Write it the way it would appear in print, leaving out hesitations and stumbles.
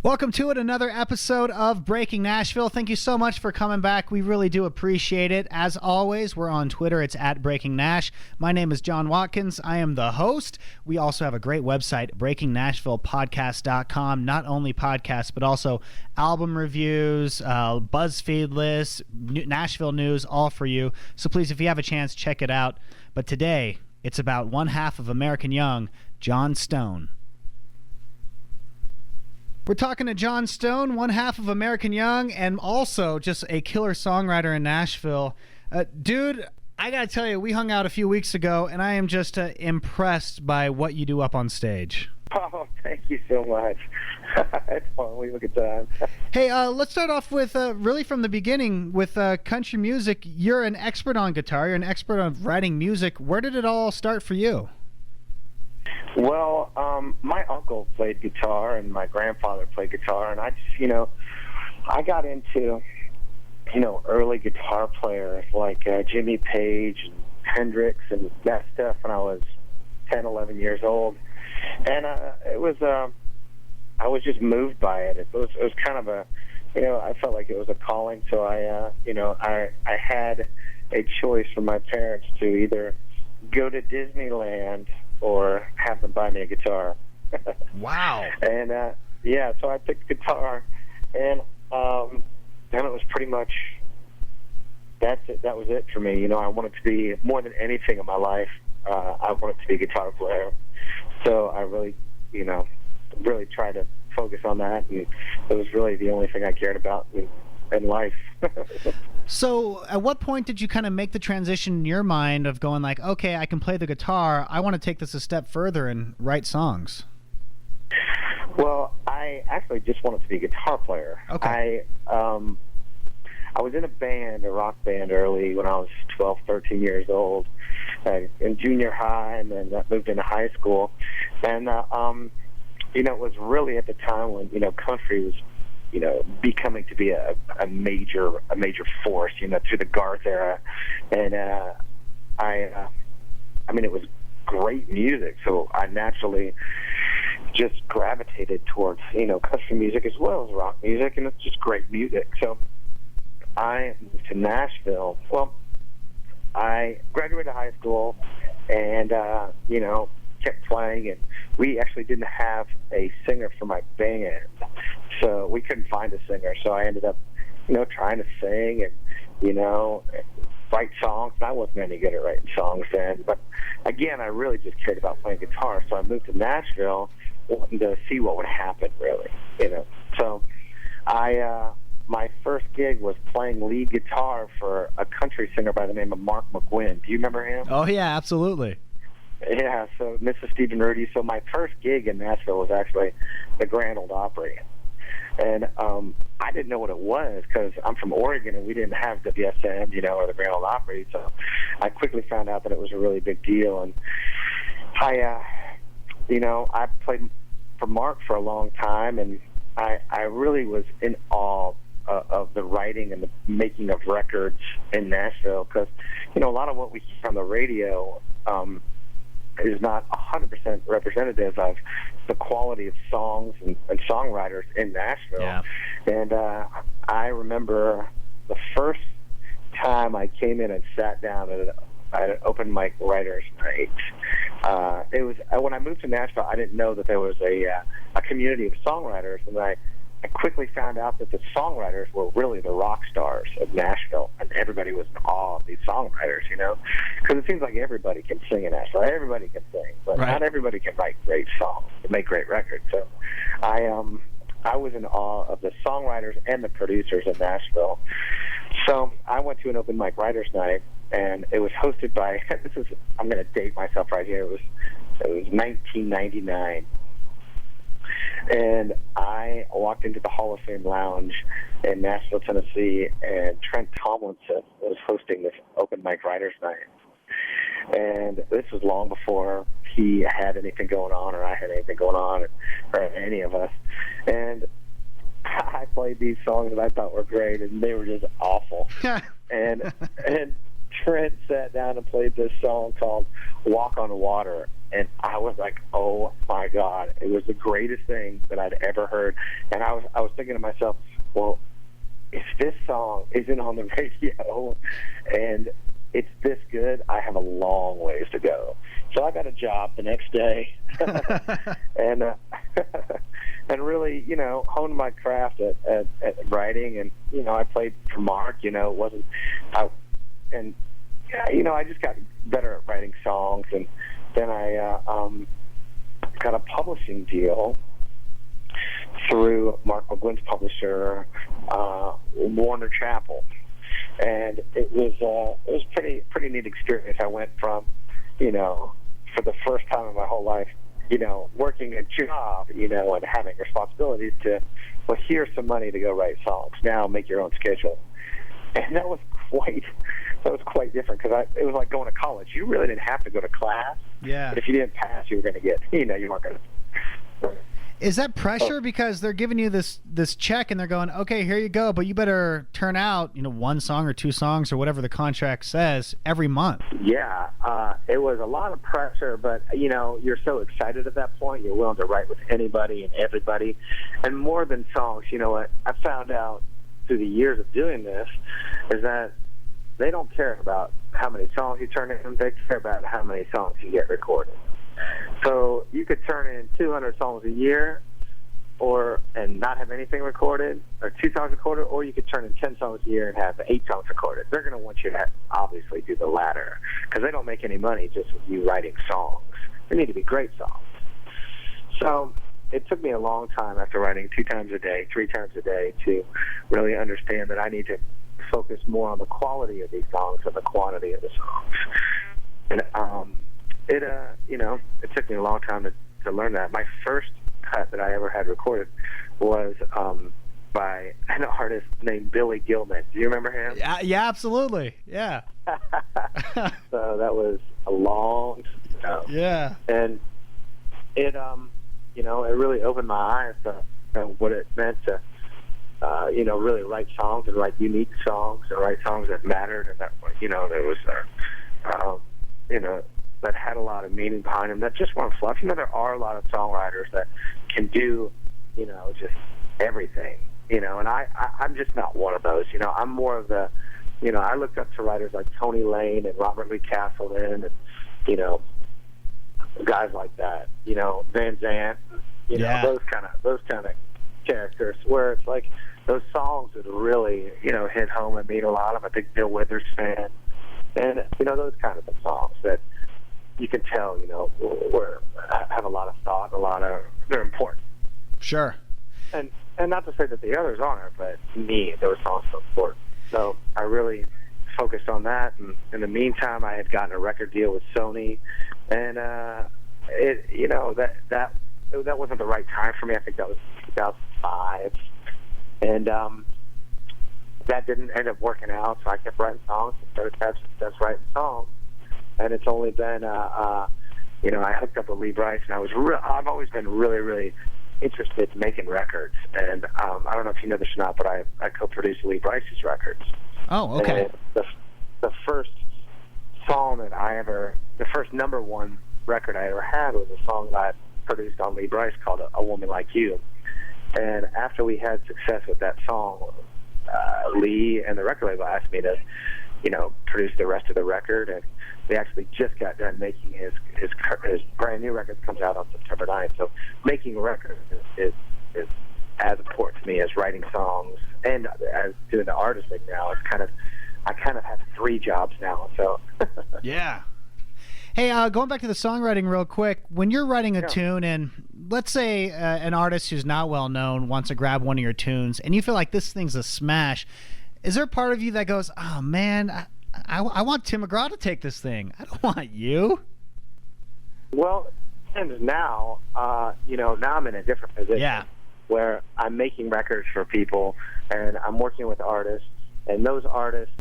Welcome to it, another episode of Breaking Nashville. Thank you so much for coming back. We really do appreciate it. As always, we're on Twitter. It's at Breaking Nash. My name is John Watkins. I am the host. We also have a great website, breakingnashvillepodcast.com. Not only podcasts, but also album reviews, BuzzFeed lists, Nashville news, all for you. So please, if you have a chance, check it out. But today, it's about one half of American Young, John Stone. We're talking to John Stone, one half of American Young, and also just a killer songwriter in Nashville. Dude, I gotta tell you, we hung out a few weeks ago, and I am just impressed by what you do up on stage. Oh, thank you so much. It's fun. We have a good time. Hey, let's start off with really from the beginning with country music. You're an expert on guitar. You're an expert on writing music. Where did it all start for you? Well, my uncle played guitar and my grandfather played guitar, and I just, I got into, early guitar players like Jimmy Page and Hendrix and that stuff when I was 10, 11 years old. And I was just moved by it. It was kind of a, I felt like it was a calling. So I had a choice from my parents to either go to Disneyland or have them buy me a guitar. Wow. And so I picked guitar, and then it was pretty much that's it. That was it for me. I wanted to be, more than anything in my life, I wanted to be a guitar player. So I really tried to focus on that, and it was really the only thing I cared about in life. So at what point did you kind of make the transition in your mind of going like, okay, I can play the guitar, I want to take this a step further and write songs? Well, I actually just wanted to be a guitar player. Okay. I was in a band, a rock band, early when I was 12, 13 years old, in junior high, and then moved into high school. And, it was really at the time when, country was, becoming to be a major force, through the Garth era. And it was great music, so I naturally just gravitated towards, country music as well as rock music, and it's just great music. So I moved to Nashville. Well, I graduated high school and, kept playing, and we actually didn't have a singer for my band, so we couldn't find a singer. So I ended up, trying to sing and, write songs. And I wasn't any good at writing songs then, but again, I really just cared about playing guitar. So I moved to Nashville wanting to see what would happen, really, So my first gig was playing lead guitar for a country singer by the name of Mark McGuinn. Do you remember him? Oh, yeah, absolutely. Yeah, so Mrs. Stephen Rudy. So my first gig in Nashville was actually the Grand Ole Opry. And I didn't know what it was because I'm from Oregon and we didn't have WSM, or the Grand Ole Opry. So I quickly found out that it was a really big deal. And I played for Mark for a long time, and I really was in awe of the writing and the making of records in Nashville because, a lot of what we hear on the radio is not 100% representative of the quality of songs and songwriters in Nashville. Yeah. And I remember the first time I came in and sat down at an open mic writers night. It was when I moved to Nashville. I didn't know that there was a community of songwriters, and I quickly found out that the songwriters were really the rock stars of Nashville, and everybody was in awe of these songwriters, because it seems like everybody can sing in Nashville. Everybody can sing, but Not everybody can write great songs and make great records. So I was in awe of the songwriters and the producers in Nashville. So I went to an open mic writers night, and it was hosted by, I'm going to date myself right here, it was 1999. And I walked into the Hall of Fame Lounge in Nashville, Tennessee, and Trent Tomlinson was hosting this open mic writers night. And this was long before he had anything going on or I had anything going on or any of us. And I played these songs that I thought were great, and they were just awful. and Trent sat down and played this song called Walk on Water. and I was like, oh my God, it was the greatest thing that I'd ever heard. And I was thinking to myself, well, if this song isn't on the radio and it's this good, I have a long ways to go. So I got a job the next day, and and really, honed my craft at writing. And I played for Mark. It wasn't, I just got better at writing songs, and then I got a publishing deal through Mark McGuinn's publisher, Warner Chappell. And it was pretty neat experience. I went from, for the first time in my whole life, working a job, and having responsibilities to, well, here's some money to go write songs. Now make your own schedule. And that was quite different, because it was like going to college. You really didn't have to go to class. Yeah. But if you didn't pass, you were going to get, you weren't going to. Is that pressure because they're giving you this check and they're going, okay, here you go, but you better turn out, one song or two songs or whatever the contract says every month? Yeah, it was a lot of pressure, but, you're so excited at that point. You're willing to write with anybody and everybody. And more than songs, what I found out through the years of doing this is that they don't care about how many songs you turn in. They care about how many songs you get recorded. So you could turn in 200 songs a year and not have anything recorded, or 2 songs recorded, or you could turn in 10 songs a year and have 8 songs recorded. They're going to want you to obviously do the latter, because they don't make any money just with you writing songs. They need to be great songs. So it took me a long time after writing 2 times a day, 3 times a day, to really understand that I need to focus more on the quality of these songs than the quantity of the songs. And it took me a long time to learn that. My first cut that I ever had recorded was by an artist named Billy Gilman. Do you remember him? Yeah, absolutely. Yeah. So that was a long time. Yeah. And it it really opened my eyes to what it meant to really write songs and write unique songs and write songs that mattered, and that there was that had a lot of meaning behind them, that just weren't fluff. There are a lot of songwriters that can do, just everything, and I'm just not one of those. I'm more of the, I looked up to writers like Tony Lane and Robert Lee Castleton and, guys like that, Van Zandt, those kind of characters, where it's like those songs that really, hit home and mean a lot. I'm a big Bill Withers fan, and, those kind of songs that you can tell, have a lot of thought, they're important. Sure. And not to say that the others aren't, but to me, those songs are important. So I really focused on that, and in the meantime, I had gotten a record deal with Sony, and that wasn't the right time for me. I think that was 2005, and that didn't end up working out. So I kept writing songs and started to have success writing songs. And it's only been, I hooked up with Lee Brice, and I've always been really, really interested in making records. And I don't know if you know this or not, but I co-produced Lee Brice's records. Oh, okay. And the first song the first #1 record I ever had was a song that I produced on Lee Brice called A Woman Like You. And after we had success with that song, Lee and the record label asked me to, produce the rest of the record, and they actually just got done making his brand new record that comes out on September 9th. So making records is as important to me as writing songs, and as doing the artist thing now. I kind of have 3 jobs now. So yeah. Hey, going back to the songwriting real quick, when you're writing a tune, and let's say an artist who's not well known wants to grab one of your tunes, and you feel like this thing's a smash, is there a part of you that goes, oh man, I want Tim McGraw to take this thing, I don't want you? Well, and now, now I'm in a different position where I'm making records for people, and I'm working with artists, and those artists